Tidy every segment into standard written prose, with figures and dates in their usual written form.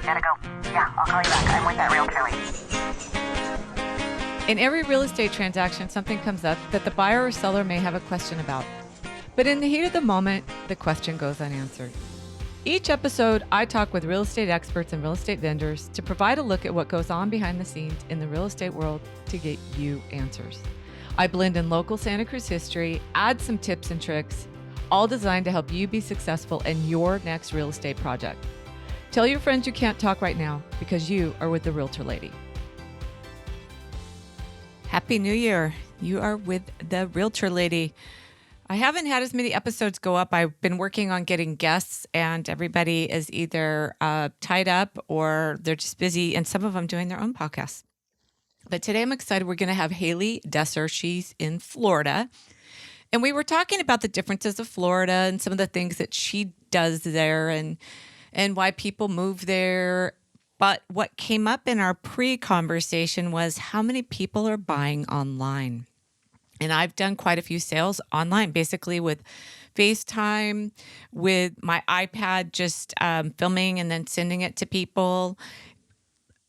Gotta go. Yeah, I'll call you back. I'm with that realtor lady. In every real estate transaction, something comes up that the buyer or seller may have a question about. But in the heat of the moment, the question goes unanswered. Each episode, I talk with real estate experts and real estate vendors to provide a look at what goes on behind the scenes in the real estate world to get you answers. I blend in local Santa Cruz history, add some tips and tricks, all designed to help you be successful in your next real estate project. Tell your friends you can't talk right now because you are with the Realtor Lady. Happy New Year. You are with the Realtor Lady. I haven't had as many episodes go up. I've been working on getting guests, and everybody is either tied up or they're just busy, and some of them doing their own podcasts. But today I'm excited. We're going to have Hailey Desser. She's in Florida. And we were talking about the differences of Florida and some of the things that she does there and why people move there. But what came up in our pre-conversation was how many people are buying online. And I've done quite a few sales online, basically with FaceTime, with my iPad, just filming and then sending it to people.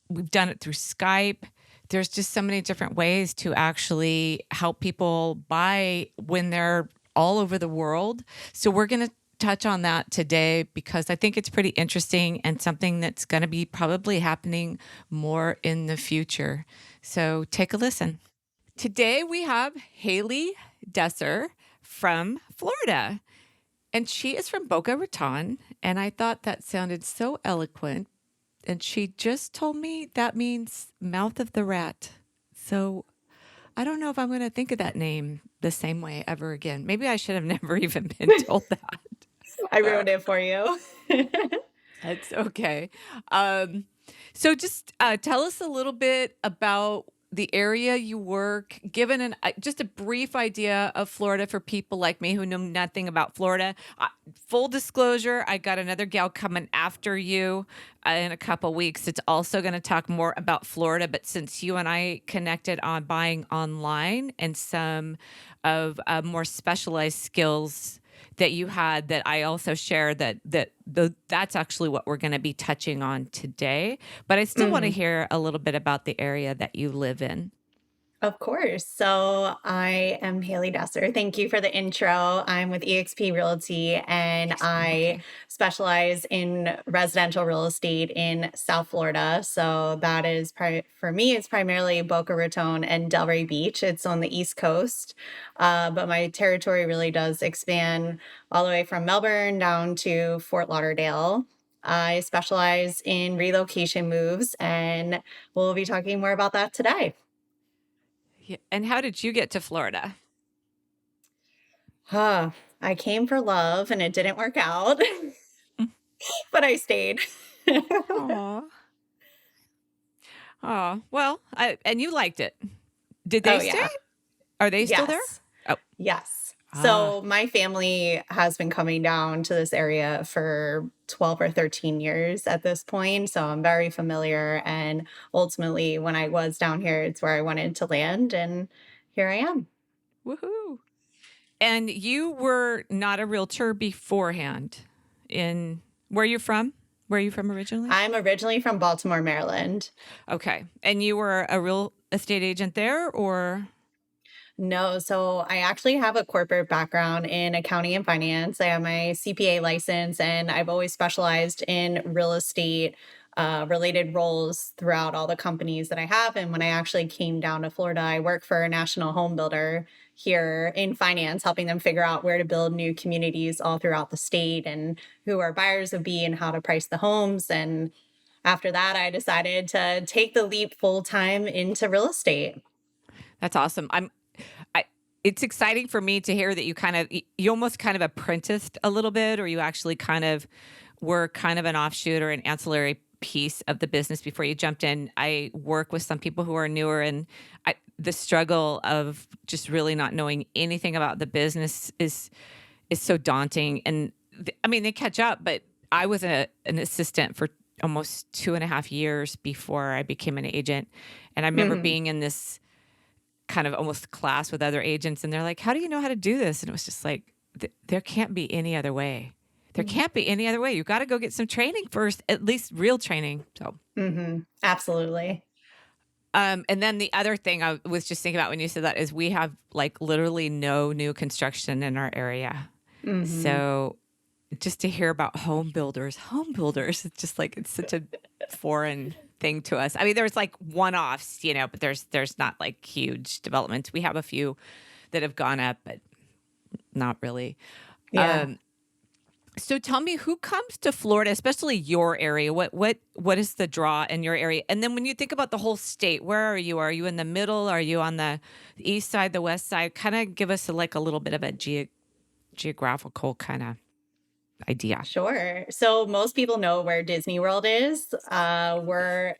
We've done it through Skype. There's just so many different ways to actually help people buy when they're all over the world. So we're going to touch on that today because I think it's pretty interesting and something that's going to be probably happening more in the future. So take a listen. Today we have Hailey Desser from Florida, and she is from Boca Raton, and I thought that sounded so eloquent. And she just told me that means mouth of the rat. So I don't know if I'm going to think of that name the same way ever again. Maybe I should have never even been told that. I ruined it for you. That's okay. So just tell us a little bit about the area you work, given just a brief idea of Florida for people like me who know nothing about Florida. Full disclosure, I got another gal coming after you in a couple weeks. It's also going to talk more about Florida, but since you and I connected on buying online and some of more specialized skills that you had that I also share that's actually what we're going to be touching on today. But I still want to hear a little bit about the area that you live in. Of course. So I am Hailey Desser. Thank you for the intro. I'm with eXp Realty, and I specialize in residential real estate in South Florida. So that is, for me, it's primarily Boca Raton and Delray Beach. It's on the East Coast. But my territory really does expand all the way from Melbourne down to Fort Lauderdale. I specialize in relocation moves, and we'll be talking more about that today. Yeah. And how did you get to Florida? I came for love and it didn't work out, but I stayed. Aw. Oh, well, and you liked it. Did they stay? Yeah. Are they still there? Oh, yes. So my family has been coming down to this area for 12 or 13 years at this point. So I'm very familiar. And ultimately, when I was down here, it's where I wanted to land. And here I am. Woohoo. And you were not a realtor beforehand. Where are you from? Where are you from originally? I'm originally from Baltimore, Maryland. Okay. And you were a real estate agent there, or? No, so I actually have a corporate background in accounting and finance. I have my CPA license, and I've always specialized in real estate related roles throughout all the companies that I have. And when I actually came down to Florida, I work for a national home builder here in finance, helping them figure out where to build new communities all throughout the state and who our buyers would be and how to price the homes. And after that, I decided to take the leap full time into real estate. That's awesome. It's exciting for me to hear that you almost kind of apprenticed a little bit, or you actually kind of were kind of an offshoot or an ancillary piece of the business before you jumped in. I work with some people who are newer, and the struggle of just really not knowing anything about the business is so daunting. And they catch up, but I was an assistant for almost 2.5 years before I became an agent. And I remember being in this kind of almost class with other agents, and they're like, how do you know how to do this? And it was just like, there can't be any other way. There can't be any other way. You got to go get some training first, at least real training. So, Absolutely. and then the other thing I was just thinking about when you said that is we have like literally no new construction in our area. So just to hear about home builders, it's just like, it's such a foreign thing to us. I mean, there's like one-offs, but there's not like huge developments. We have a few that have gone up, but not really. Yeah. So tell me, who comes to Florida, especially your area? What is the draw in your area? And then when you think about the whole state, where are you? Are you in the middle? Are you on the east side, the west side? Kind of give us a little bit of a geographical kind of idea. Sure. So most people know where Disney World is. We're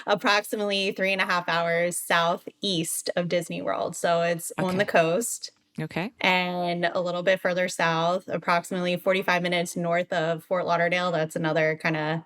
approximately 3.5 hours southeast of Disney World. So it's on the coast. Okay. And a little bit further south, approximately 45 minutes north of Fort Lauderdale. That's another kind of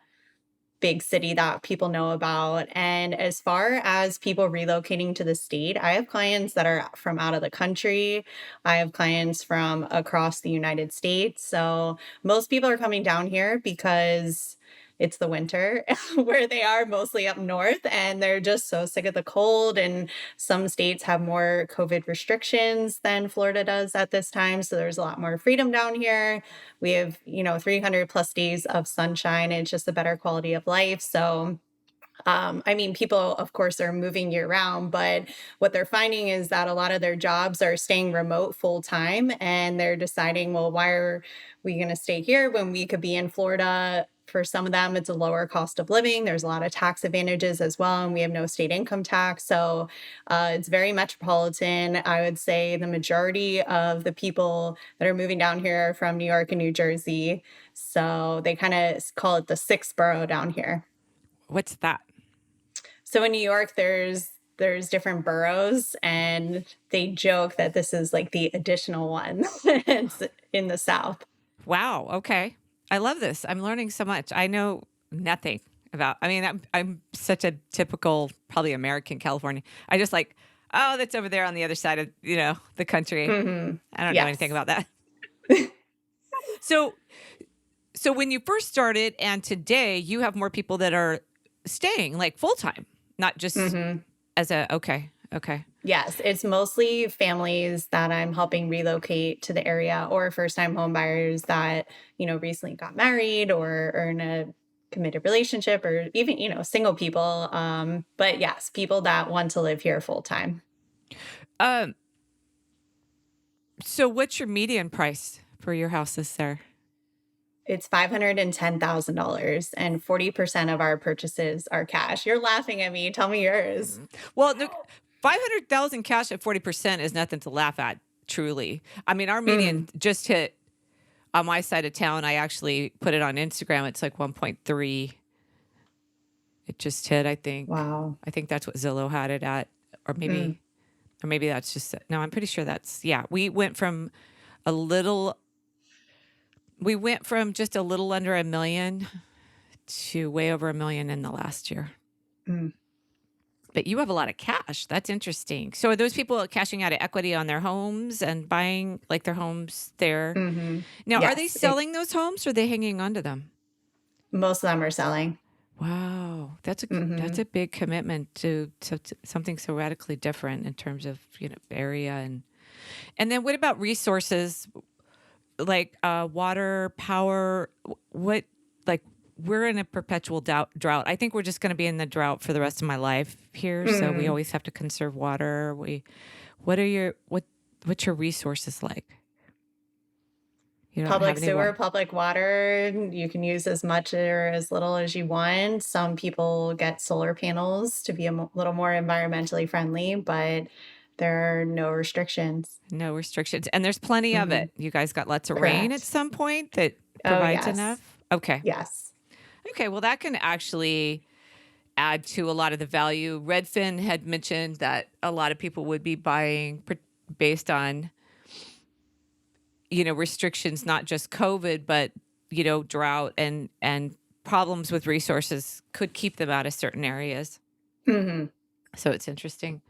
big city that people know about. And as far as people relocating to the state, I have clients that are from out of the country. I have clients from across the United States. So most people are coming down here because it's the winter where they are, mostly up north, and they're just so sick of the cold. And some states have more COVID restrictions than Florida does at this time. So there's a lot more freedom down here. We have, 300 plus days of sunshine. It's just a better quality of life. So people, of course, are moving year round, but what they're finding is that a lot of their jobs are staying remote full time, and they're deciding, well, why are we going to stay here when we could be in Florida? For some of them, it's a lower cost of living. There's a lot of tax advantages as well, and we have no state income tax. So it's very metropolitan. I would say the majority of the people that are moving down here are from New York and New Jersey. So they kind of call it the sixth borough down here. What's that? So in New York, there's different boroughs, and they joke that this is like the additional one. It's in the South. Wow. Okay. I love this. I'm learning so much. I know nothing about, I'm such a typical, probably American California. I just like, oh, that's over there on the other side of, the country. I don't know anything about that. So when you first started and today, you have more people that are staying like full time, not just as okay. Yes, it's mostly families that I'm helping relocate to the area, or first-time home buyers that, recently got married or are in a committed relationship, or even, single people. But yes, people that want to live here full time. So what's your median price for your houses there? It's $510,000, and 40% of our purchases are cash. You're laughing at me. Tell me yours. Well, 500,000 cash at 40% is nothing to laugh at, truly. I mean, our median just hit on my side of town. I actually put it on Instagram. It's like 1.3. It just hit, I think. Wow. I think that's what Zillow had it at, or maybe that's just, no, I'm pretty sure we went from just a little under $1 million to way over $1 million in the last year. But you have a lot of cash. That's interesting. So are those people cashing out of equity on their homes and buying like their homes there? Now, Yes, are they selling those homes or are they hanging on to them? Most of them are selling. Wow. That's a big commitment to something so radically different in terms of, area. And then what about resources like water, power? We're in a perpetual drought. I think we're just going to be in the drought for the rest of my life here. So we always have to conserve water. What's your resources like? Public sewer, public water. You can use as much or as little as you want. Some people get solar panels to be a little more environmentally friendly, but there are no restrictions. No restrictions. And there's plenty of it. You guys got lots of rain at some point that provides enough? Okay. Yes. Okay, well, that can actually add to a lot of the value. Redfin had mentioned that a lot of people would be buying based on, restrictions, not just COVID, but, drought and problems with resources could keep them out of certain areas. So it's interesting.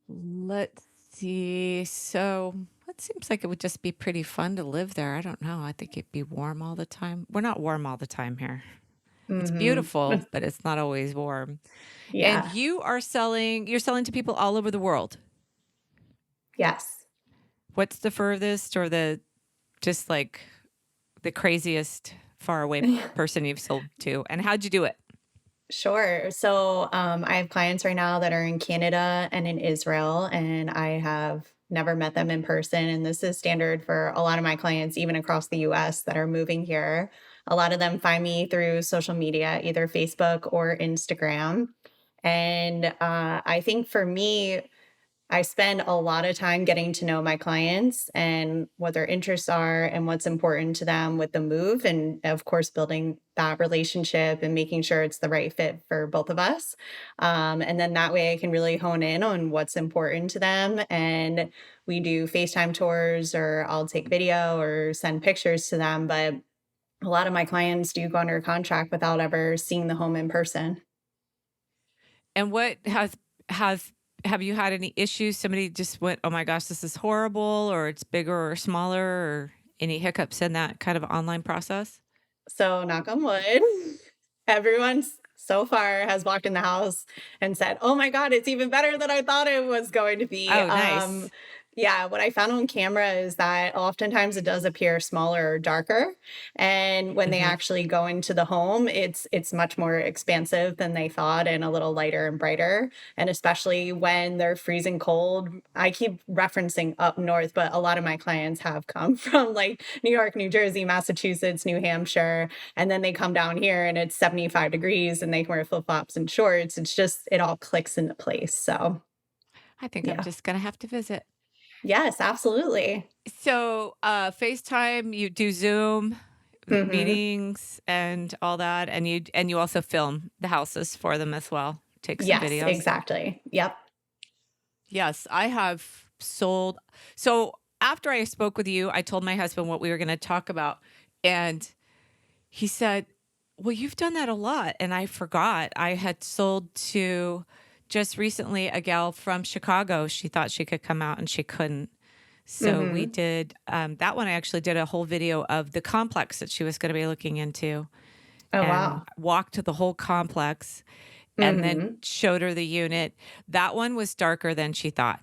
Let's see. So let's That seems like it would just be pretty fun to live there. I don't know. I think it'd be warm all the time. We're not warm all the time here. It's Hmm. beautiful, but it's not always warm. And Yeah. you're selling to people all over the world. Yes. What's the furthest or just like the craziest far away person you've sold to? And how'd you do it? Sure. So I have clients right now that are in Canada and in Israel, and I have never met them in person. And this is standard for a lot of my clients, even across the US, that are moving here. A lot of them find me through social media, either Facebook or Instagram. And I think for me, I spend a lot of time getting to know my clients and what their interests are and what's important to them with the move. And of course, building that relationship and making sure it's the right fit for both of us. And then that way I can really hone in on what's important to them. And we do FaceTime tours, or I'll take video or send pictures to them. But a lot of my clients do go under contract without ever seeing the home in person. And what has have you had any issues? Somebody just went, "Oh my gosh, this is horrible," or it's bigger or smaller, or any hiccups in that kind of online process? So, knock on wood, everyone so far has walked in the house and said, "Oh my god, it's even better than I thought it was going to be." Oh, nice. Yeah, what I found on camera is that oftentimes it does appear smaller or darker, and when they Mhm. actually go into the home, it's much more expansive than they thought and a little lighter and brighter, and especially when they're freezing cold. I keep referencing up north, but a lot of my clients have come from, like, New York, New Jersey, Massachusetts, New Hampshire, and then they come down here and it's 75 degrees and they can wear flip-flops and shorts. It's just it all clicks into place. So, I think I'm yeah. just gonna have to visit. Yes, absolutely. So, FaceTime, you do Zoom Mhm. meetings and all that, and you also film the houses for them as well. Take some Yes, videos. exactly. Yep. Yes, I have sold. So after I spoke with you, I told my husband what we were going to talk about, and he said, "Well, you've done that a lot," and I forgot. I had sold to just recently a gal from Chicago. She thought she could come out and she couldn't. So we Mhm. did that one. I actually did a whole video of the complex that she was going to be looking into Oh, and wow. walked to the whole complex and then Mhm. showed her the unit. That one was darker than she thought.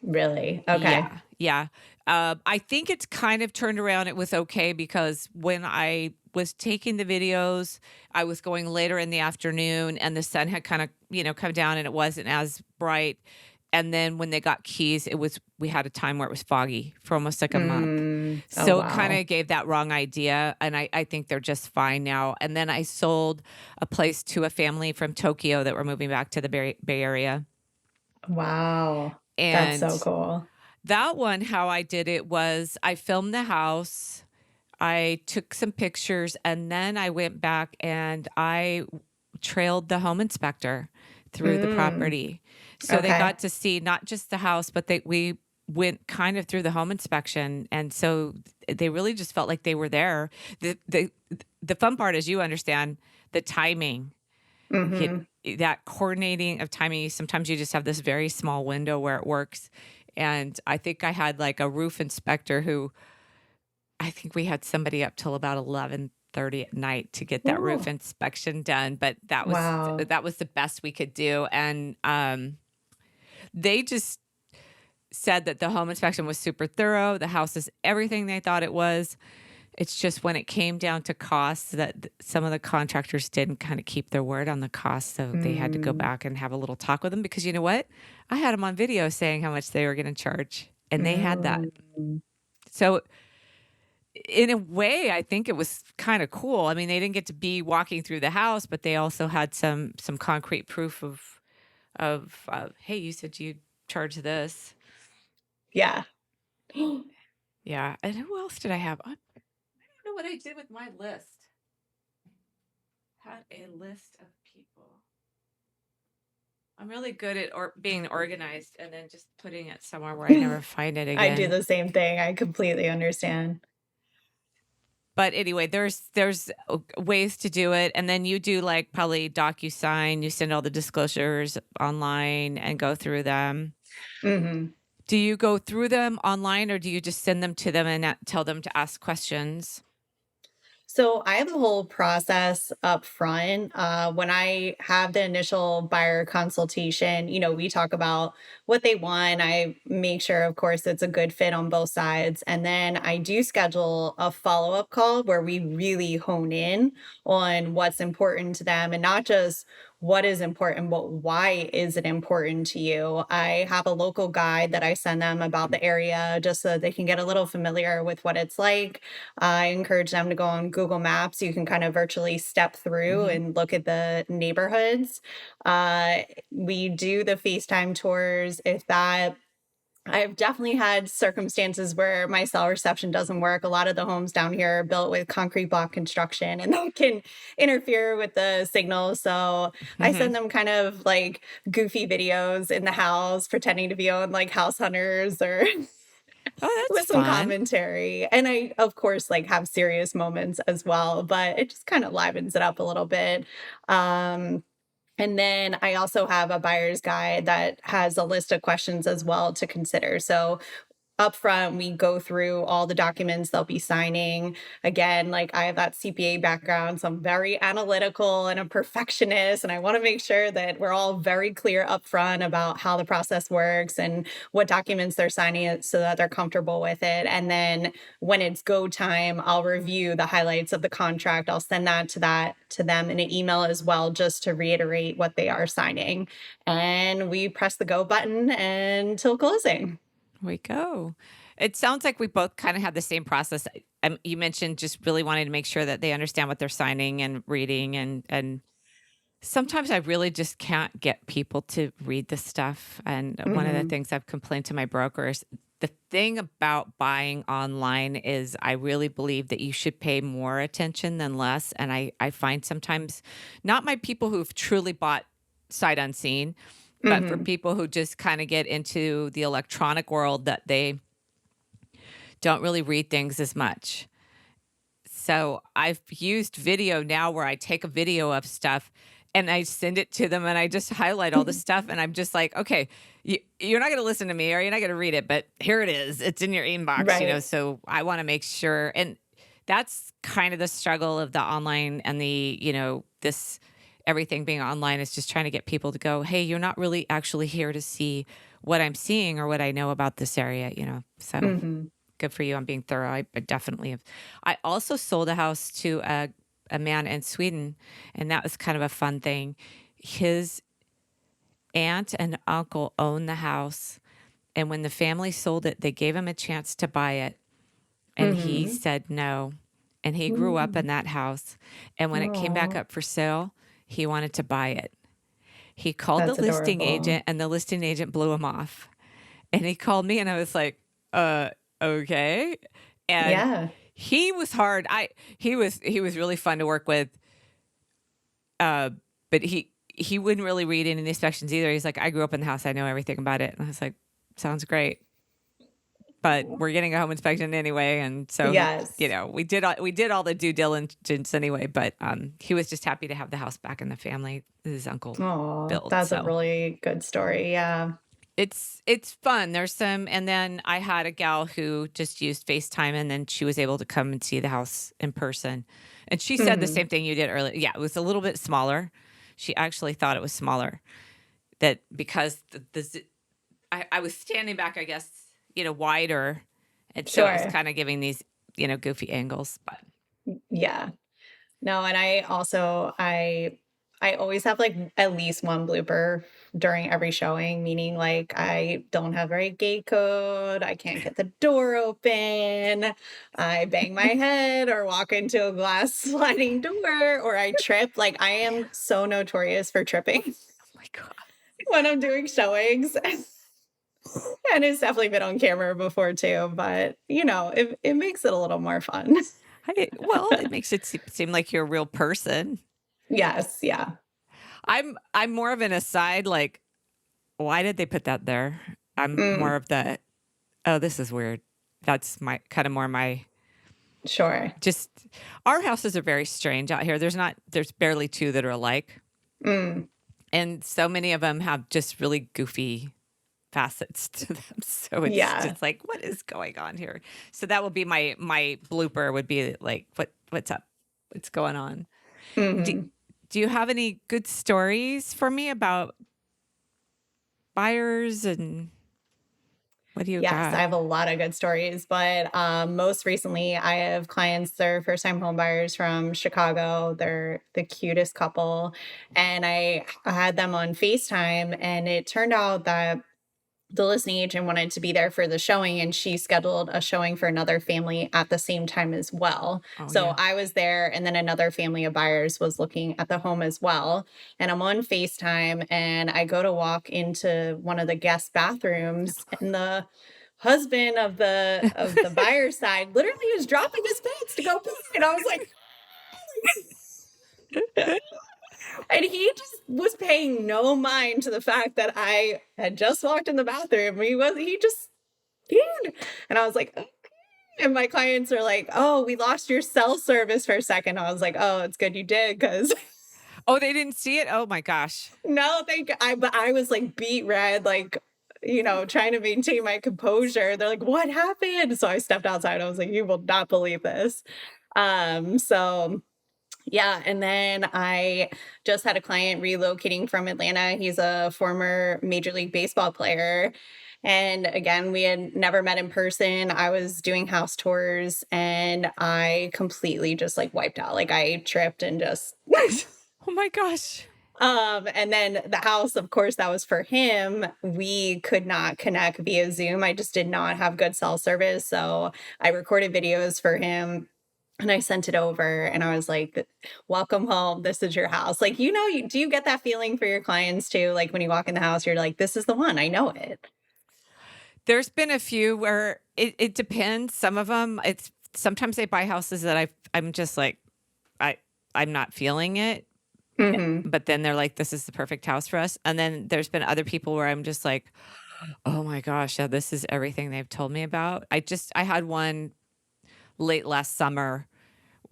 Really? Okay. Yeah, yeah. I think it's kind of turned around. It was okay because when I was taking the videos, I was going later in the afternoon and the sun had kind of, come down and it wasn't as bright. And then when they got keys, we had a time where it was foggy for almost like a month. Mm. Oh, So it kind wow. of gave that wrong idea. And I think they're just fine now. And then I sold a place to a family from Tokyo that were moving back to the Bay Area. Wow. That's so And cool. that one, how I did it was I filmed the house, I took some pictures, and then I went back and I trailed the home inspector through the Mm. property. So they Okay. got to see not just the house, but we went kind of through the home inspection. And so they really just felt like they were there. The fun part is you understand the timing. It, Mhm. that coordinating of timing, sometimes you just have this very small window where it works. And I think I had like a roof inspector who I think we had somebody up till about 11:30 at night to get that roof Ooh. inspection done, but Wow. that was the best we could do. And they just said that the home inspection was super thorough. The house is everything they thought it was. It's just when it came down to costs that some of the contractors didn't kind of keep their word on the cost. So they had to go Mm. back and have a little talk with them because you know what? I had them on video saying how much they were going to charge, and they had that. Mm. So in a way, I think it was kind of cool. I mean, they didn't get to be walking through the house, but they also had some concrete proof of hey, you said you charge this. Yeah. Yeah. And who else did I have? I don't know what I did with my list. Had a list of people. I'm really good at being organized and then just putting it somewhere where I never find it I do again. the same thing. I completely understand. But anyway, there's ways to do it, and then you do like probably DocuSign. You send all the disclosures online and go through them. Mhm. Do you go through them online or do you just send them to them and tell them to ask questions? So I have a whole process up front. When I have the initial buyer consultation, we talk about what they want. I make sure, of course, it's a good fit on both sides. And then I do schedule a follow-up call where we really hone in on what's important to them and not just what is important, but why is it important to you? I have a local guide that I send them about the area just so that they can get a little familiar with what it's like. I encourage them to go on Google Maps. You can kind of virtually step through Hmm. and look at the neighborhoods. Uh, we do the FaceTime tours. If that I've definitely had circumstances where my cell reception doesn't work. A lot of the homes down here are built with concrete block construction and that can interfere with the signal. So I Hmm. send them kind of like goofy videos in the house, pretending to be on like house hunters or Oh, that's with some fun. commentary. And I, of course, like have serious moments as well, but it just kind of livens it up a little bit. Um, and then I also have a buyer's guide that has a list of questions as well to consider. So upfront, we go through all the documents they'll be signing. Again, like I have that CPA background, so I'm very analytical and a perfectionist. And I want to make sure that we're all very clear upfront about how the process works and what documents they're signing so that they're comfortable with it. And then when it's go time, I'll review the highlights of the contract. I'll send that to them in an email as well, just to reiterate what they are signing. And we press the go button until closing. We go. It sounds like we both kind of have the same process. You mentioned just really wanting to make sure that they understand what they're signing and reading, and sometimes I really just can't get people to read the stuff. And one of the Mhm. things I've complained to my brokers, the thing about buying online is I really believe that you should pay more attention than less. And I find sometimes not my people who've truly bought sight unseen, but for Mhm. people who just kind of get into the electronic world that they don't really read things as much. So I've used video now where I take a video of stuff and I send it to them and I just highlight all the stuff and I'm just like, okay, you're not going to listen to me or you're not going to read it, but here it is. It's in your inbox, Right. so I want to make sure. And that's kind of the struggle of the online and this everything being online is just trying to get people to go, hey, you're not really actually here to see what I'm seeing or what I know about this area. So Mhm. good for you on being thorough. I definitely have. I also sold a house to a man in Sweden, and that was kind of a fun thing. His aunt and uncle owned the house, and when the family sold it, they gave him a chance to buy it, and he Mhm. said no. And he grew up in Mm. that house. And when it came back Aw, up for sale, he wanted to buy it. He called the that's listing adorable. agent, and the listing agent blew him off. And he called me, and I was like, okay. And Yeah. he was hard. He was really fun to work with. Uh, but he wouldn't really read any inspections either. He's like, I grew up in the house. I know everything about it. And I was like, sounds great. But we're getting a home inspection anyway, and so Yes. we did all the due diligence anyway. But he was just happy to have the house back in the family. His uncle Oh, built, that's a so really good story. Yeah. it's fun. There's some, and then I had a gal who just used FaceTime, and then she was able to come and see the house in person, and she said the Mhm. same thing you did earlier. Yeah, it was a little bit smaller. She actually thought it was smaller that because I was standing back, I guess, wider. And so it was Sure. kind of giving these, goofy angles. But Yeah. No, and I always have like at least one blooper during every showing, meaning like I don't have the right gate code, I can't get the door open, I bang my head or walk into a glass sliding door, or I trip. Like I am so notorious for tripping oh my God. when I'm doing showings. And it's definitely been on camera before too, but it makes it a little more fun. Well, it makes it seem like you're a real person. Yes, yeah. I'm more of an aside, like, why did they put that there? I'm more Mm, of the, oh, this is weird. That's my kind of more my sure. just our houses are very strange out here. There's barely two that are alike. Mm, And so many of them have just really goofy facets to them. So it's Yeah. just like, what is going on here? So that would be my blooper would be like, what's up? What's going on? Do, hmm do you have any good stories for me about buyers and what do you Yes, I got? have a lot of good stories, but most recently, I have clients, they're first time home buyers from Chicago. They're the cutest couple. And I had them on FaceTime, and it turned out that the listing agent wanted to be there for the showing, and she scheduled a showing for another family at the same time as well. Oh So yeah. I was there, and then another family of buyers was looking at the home as well. And I'm on FaceTime, and I go to walk into one of the guest bathrooms, and the husband of the buyer side literally is dropping his pants to go pee. And I was like, and he just was paying no mind to the fact that I had just walked in the bathroom. He just peed. And I was like, "Oh." And my clients are like, oh, we lost your cell service for a second. I was like, oh, it's good you did, because Oh, they didn't see it? Oh my gosh. no, but I was like beat red, like, trying to maintain my composure. They're like, what happened? So I stepped outside. I was like, you will not believe this. So yeah, and then I just had a client relocating from Atlanta. He's a former Major League Baseball player. And again, we had never met in person. I was doing house tours, and I completely just like wiped out. Like I tripped and just Oh my gosh. and then the house, of course, that was for him. We could not connect via Zoom. I just did not have good cell service. So I recorded videos for him, and I sent it over, and I was like, welcome home. This is your house. Like, do you get that feeling for your clients too? Like when you walk in the house, you're like, this is the one. I know it. There's been a few where it depends. Some of them, it's sometimes they buy houses that I'm just like, I'm not feeling it. hmm But then they're like, this is the perfect house for us. And then there's been other people where I'm just like, oh my gosh, yeah, this is everything they've told me about. I had one late last summer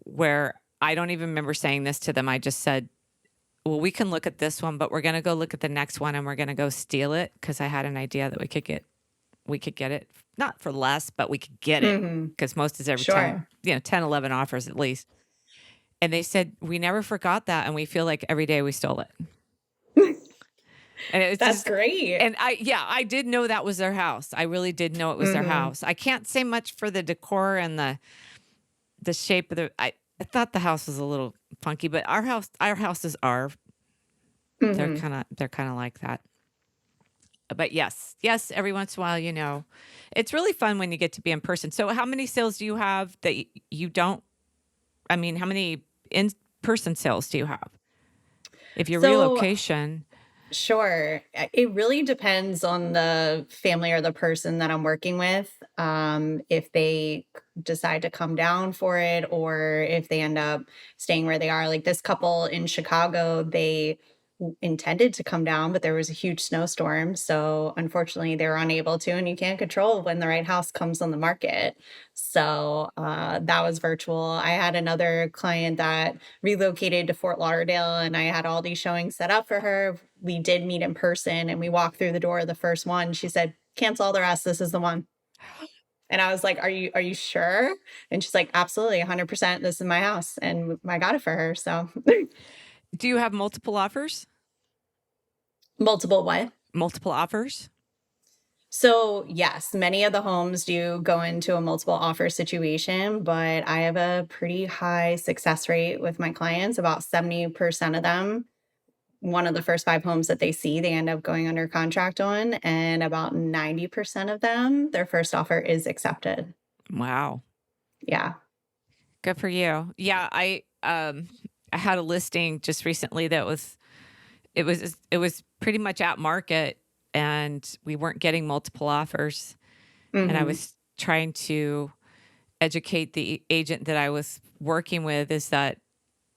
where I don't even remember saying this to them. I just said, well, we can look at this one, but we're going to go look at the next one and we're going to go steal it. Cause I had an idea that we could get it not for less, but we could get it. hmm Cause most is every time, Sure. 10, 11 offers at least. And they said, we never forgot that. And we feel like every day we stole it. And it was That's just, great. and I did know that was their house. I really did know it was their hmm house. I can't say much for the decor and the shape of I thought the house was a little funky, but our houses are, they're hmm kind of like that. But yes, every once in a while, it's really fun when you get to be in person. So how many sales do you have that you don't, I mean, how many in-person sales do you have? If you're So relocation, Sure. It really depends on the family or the person that I'm working with. If they decide to come down for it, or if they end up staying where they are. Like this couple in Chicago, they intended to come down, but there was a huge snowstorm. So unfortunately, they were unable to, and you can't control when the right house comes on the market. So that was virtual. I had another client that relocated to Fort Lauderdale, and I had all these showings set up for her. We did meet in person, and we walked through the door of the first one. She said, cancel all the rest. This is the one. And I was like, are you sure? And she's like, absolutely, 100%. This is my house. And I got it for her. So do you have multiple offers? multiple what? Multiple offers? So, yes, many of the homes do go into a multiple offer situation, but I have a pretty high success rate with my clients. About 70% of them, one of the first 5 homes that they see, they end up going under contract on. And about 90% of them, their first offer is accepted. Wow. Yeah. Good for you. Yeah, I had a listing just recently that it was pretty much at market and we weren't getting multiple offers. And I hmm was trying to educate the agent that I was working with is that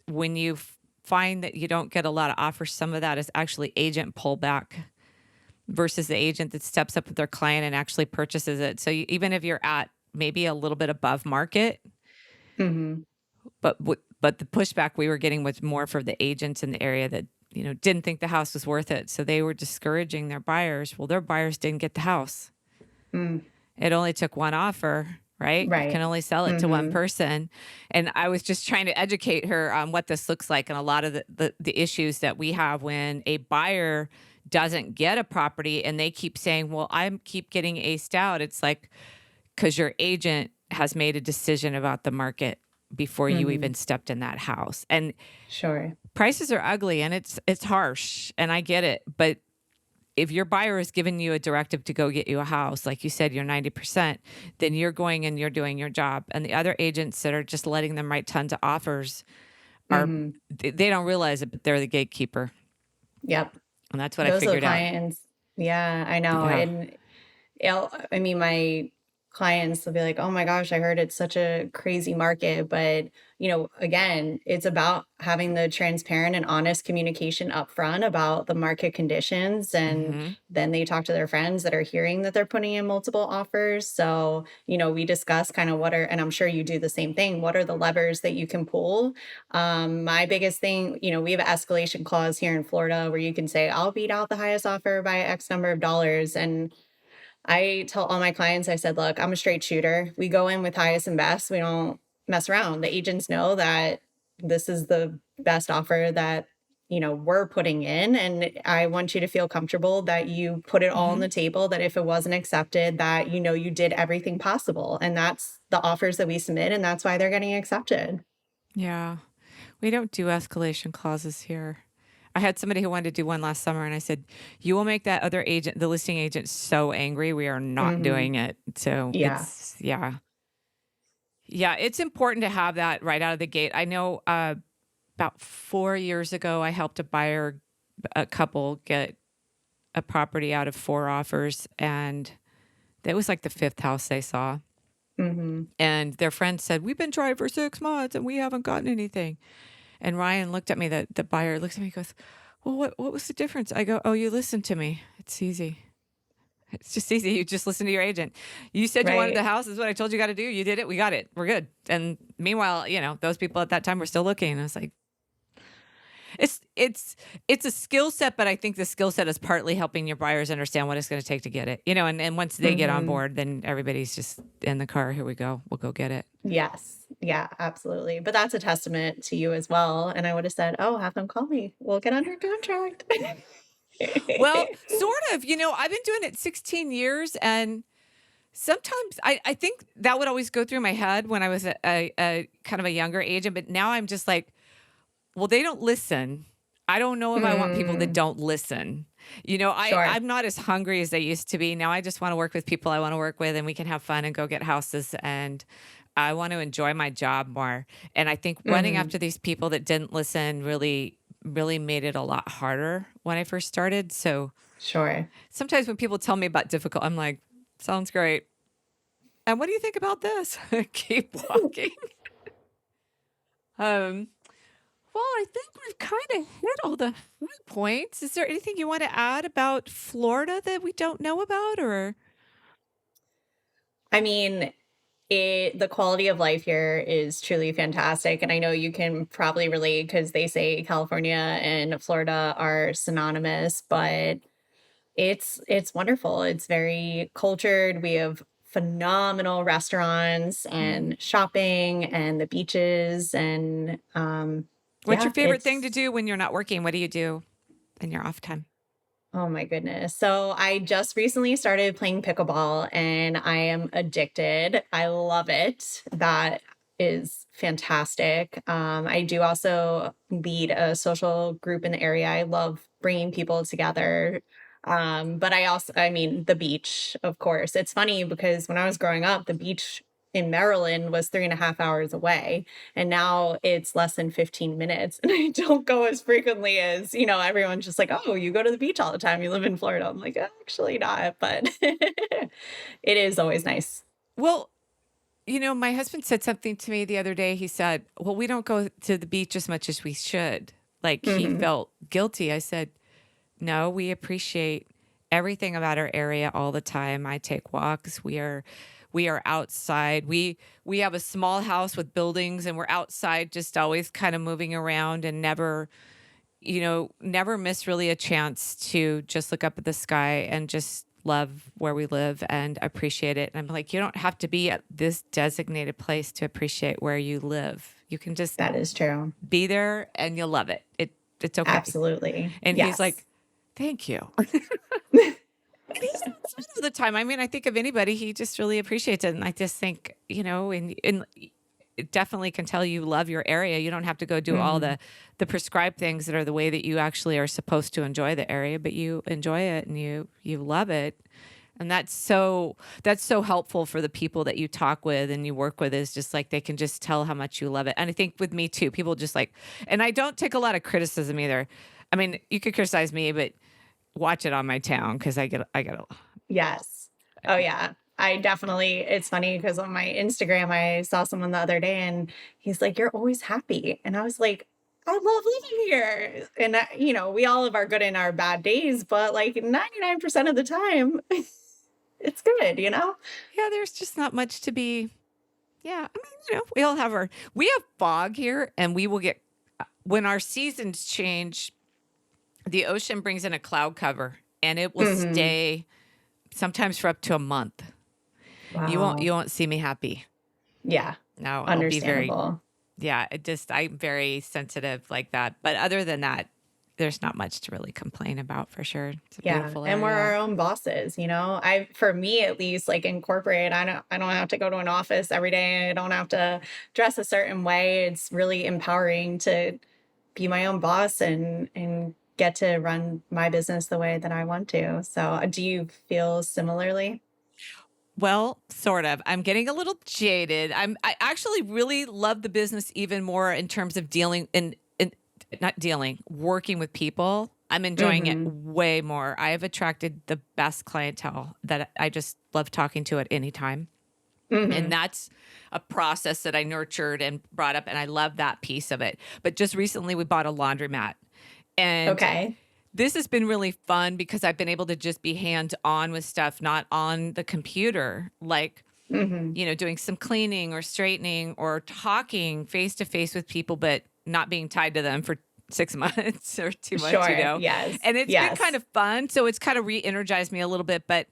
when you find that you don't get a lot of offers, some of that is actually agent pullback versus the agent that steps up with their client and actually purchases it. So even if you're at maybe a little bit above market, hmm but the pushback we were getting was more for the agents in the area that didn't think the house was worth it. So they were discouraging their buyers. Well, their buyers didn't get the house. Mm, It only took one offer, right? You can right. only sell it to one Mm-hmm. person. And I was just trying to educate her on what this looks like and a lot of the issues that we have when a buyer doesn't get a property and they keep saying, well, I keep getting aced out. It's like, because your agent has made a decision about the market before you Mm-hmm. even stepped in that house. And Sure. prices are ugly and it's harsh and I get it. But if your buyer is giving you a directive to go get you a house, like you said, you're 90%, then you're going and you're doing your job. And the other agents that are just letting them write tons of offers are, Mm-hmm. they don't realize it, but they're the gatekeeper. Yep. And that's what I Those are the figured out. clients. Yeah, I know. Yeah. And I mean, my clients will be like, "Oh my gosh, I heard it's such a crazy market." But, again, it's about having the transparent and honest communication upfront about the market conditions. And Hmm. then they talk to their friends that are hearing that they're putting in multiple offers. So, we discuss kind of and I'm sure you do the same thing. What are the levers that you can pull? My biggest thing, we have an escalation clause here in Florida where you can say, I'll beat out the highest offer by X number of dollars. And I tell all my clients, I said, look, I'm a straight shooter. We go in with highest and best. We don't mess around. The agents know that this is the best offer that, we're putting in. And I want you to feel comfortable that you put it all on Hmm. the table, that if it wasn't accepted, that, you did everything possible. And that's the offers that we submit. And that's why they're getting accepted. Yeah. We don't do escalation clauses here. I had somebody who wanted to do one last summer, and I said, "You will make that other agent, the listing agent, so angry. We are not Hmm. doing it." So Yeah. yeah, it's important to have that right out of the gate. I know about 4 years ago, I helped a couple get a property out of 4 offers, and that was like the fifth house they saw. Hmm. And their friend said, "We've been trying for 6 months, and we haven't gotten anything." And Ryan looked at me, the buyer looks at me and goes, "Well, what was the difference?" I go, "Oh, you listened to me. It's easy. It's just easy. You just listen to your agent. You said you wanted the Right. house. This is what I told you got to do. You did it. We got it. We're good." And meanwhile, those people at that time were still looking. And I was like, it's it's a skill set, but I think the skill set is partly helping your buyers understand what it's going to take to get it. And once they get on Hmm. board, then everybody's just in the car. Here we go. We'll go get it. Yes. Yeah, absolutely. But that's a testament to you as well. And I would have said, oh, have them call me. We'll get under contract. Well, sort of. I've been doing it 16 years, and sometimes I think that would always go through my head when I was a kind of a younger agent, but now I'm just like, well, they don't listen. I don't know if I want people that Mm, don't listen. sure. I'm not as hungry as I used to be. Now I just want to work with people I want to work with and we can have fun and go get houses. And I want to enjoy my job more. And I think running Hmm. after these people that didn't listen really, really made it a lot harder when I first started. So Sure. sometimes when people tell me about difficult, I'm like, sounds great. And what do you think about this? Keep walking. Um, well, I think we've kind of hit all the high points. Is there anything you want to add about Florida that we don't know about, or? I mean, the quality of life here is truly fantastic. And I know you can probably relate because they say California and Florida are synonymous, but it's wonderful. It's very cultured. We have phenomenal restaurants Mm. and shopping and the beaches and What's your yeah, favorite thing to it's do when you're not working? What do you do in your off time? oh my goodness. So I just recently started playing pickleball and I am addicted. I love it. That is fantastic. I do also lead a social group in the area. I love bringing people together. But I mean, the beach, of course. It's funny because when I was growing up, the beach in Maryland was 3.5 hours away. And now it's less than 15 minutes. And I don't go as frequently as, everyone's just like, oh, you go to the beach all the time. You live in Florida. I'm like, actually not, but it is always nice. Well, my husband said something to me the other day. He said, "Well, we don't go to the beach as much as we should." Like he Hmm. felt guilty. I said, "No, we appreciate everything about our area all the time. I take walks. We are outside. We have a small house with buildings and we're outside just always kind of moving around and never never miss really a chance to just look up at the sky and just love where we live and appreciate it. And I'm like, you don't have to be at this designated place to appreciate where you live. You can just That is true. be there and you'll love it. It's okay. Absolutely. And Yes. he's like, thank you. And he's most of the time. I mean, I think of anybody, he just really appreciates it. And I just think, and it definitely can tell you love your area. You don't have to go do all the prescribed things that are the way that you actually are supposed to enjoy the area, but you enjoy it and you love it. And that's so helpful for the people that you talk with and you work with, is just like they can just tell how much you love it. And I think with me too, people just like, and I don't take a lot of criticism either. I mean, you could criticize me, but watch it on my town, because I get a Yes. Oh, yeah. I definitely, it's funny because on my Instagram, I saw someone the other day and he's like, you're always happy. And I was like, I love living here. And, we all have our good and our bad days, but like 99% of the time, it's good, Yeah, there's just not much to be. Yeah, I mean, we have fog here, and we will get, when our seasons change, the ocean brings in a cloud cover, and it will stay sometimes for up to a month. Wow. You won't see me happy. Yeah. No, I'll be very, Understandable. I'm very sensitive like that. But other than that, there's not much to really complain about, for sure. It's a Yeah. beautiful And we're our area. own bosses, for me at least, like in corporate, I don't have to go to an office every day. I don't have to dress a certain way. It's really empowering to be my own boss and get to run my business the way that I want to. So, do you feel similarly? Well, sort of. I'm getting a little jaded. I actually really love the business even more in terms of dealing in not dealing, working with people. I'm enjoying it way more. I have attracted the best clientele that I just love talking to at any time. And that's a process that I nurtured and brought up, and I love that piece of it. But just recently we bought a laundromat. And Okay. this has been really fun because I've been able to just be hands-on with stuff, not on the computer, like, doing some cleaning or straightening or talking face to face with people, but not being tied to them for 6 months or 2 months, Sure. Yes. And it's been Yes. kind of fun. So it's kind of re-energized me a little bit, but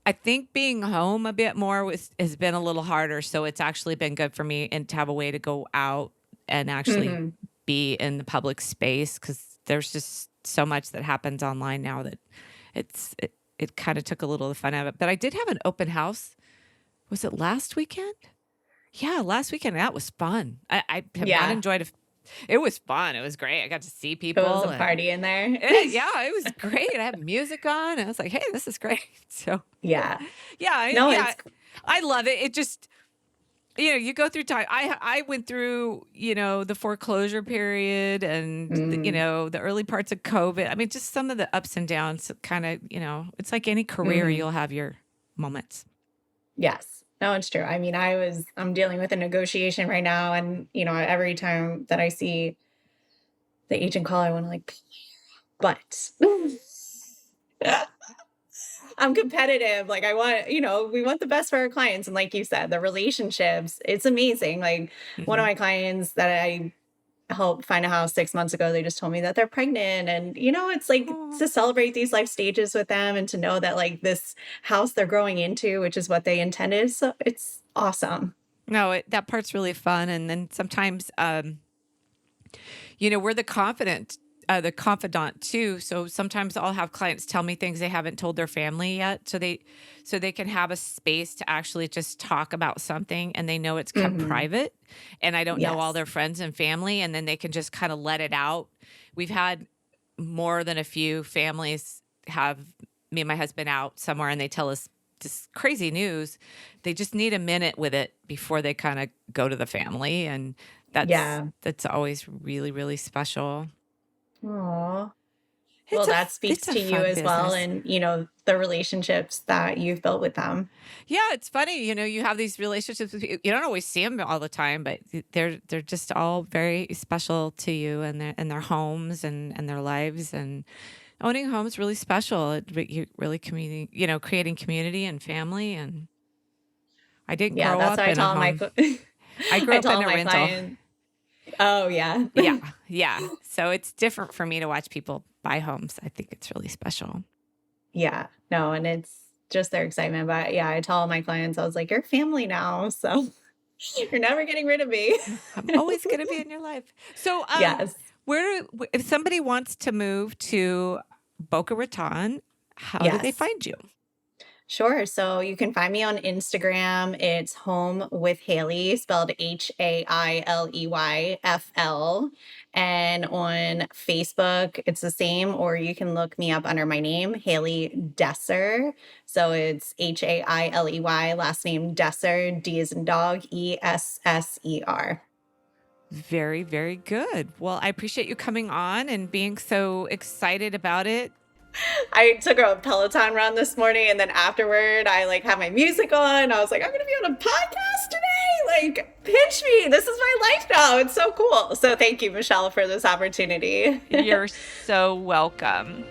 I think being home a bit more has been a little harder. So it's actually been good for me and to have a way to go out and actually be in the public space, because there's just so much that happens online now that it kind of took a little of the fun out of it. But I did have an open house. Was it last weekend? Yeah, last weekend. That was fun. I have not enjoyed it. It was fun. It was great. I got to see It people. was a and party in there. it was great. I had music on. I was like, hey, this is great. So Yeah. yeah, No, yeah, it's I love it. It just, you go through time. I went through, the foreclosure period and, the early parts of COVID. I mean, just some of the ups and downs kind of, it's like any career, you'll have your moments. yes. No, it's true. I mean, I'm dealing with a negotiation right now, and every time that I see the agent call, I want to like, but I'm competitive. Like I want, we want the best for our clients. And like you said, the relationships, it's amazing. Like one of Mhm. my clients that I helped find a house 6 months ago, they just told me that they're pregnant. And, it's like Aw. to celebrate these life stages with them and to know that like this house they're growing into, which is what they intended. So it's awesome. No, that part's really fun. And then sometimes, we're the confidant too. So sometimes I'll have clients tell me things they haven't told their family yet. So they can have a space to actually just talk about something, and they know it's kept private, and I don't know all Yes. their friends and family, and then they can just kind of let it out. We've had more than a few families have me and my husband out somewhere, and they tell us this crazy news. They just need a minute with it before they kind of go to the family. And Yeah. that's always really, really special. Aw. Well, It's a that speaks it's a to you fun as well, business. and the relationships that you've built with them. Yeah, it's funny. You have these relationships with people. You don't always see them all the time, but they're just all very special to you, and their homes and their lives. And owning a home is really special. You really creating community and family. And I didn't Yeah, grow that's up what I in a tell all my home. I grew I up tell in all a my rental. clients. Oh, yeah. Yeah. Yeah. So it's different for me to watch people buy homes. I think it's really special. Yeah. No, and it's just their excitement. But yeah, I tell all my clients, I was like, you're family now. So you're never getting rid of me. I'm always going to be in your life. So, Yes. if somebody wants to move to Boca Raton, how do they Yes. find you? Sure. So you can find me on Instagram. It's Home with Hailey, spelled HAILEYFL. And on Facebook, it's the same, or you can look me up under my name, Hailey Desser. So it's HAILEY, last name Desser, D as in dog, ESSER. Very, very good. Well, I appreciate you coming on and being so excited about it. I took a Peloton run this morning, and then afterward, I like had my music on. I was like, I'm gonna be on a podcast today. Like, pitch me. This is my life now. It's so cool. So thank you, Michelle, for this opportunity. You're so welcome.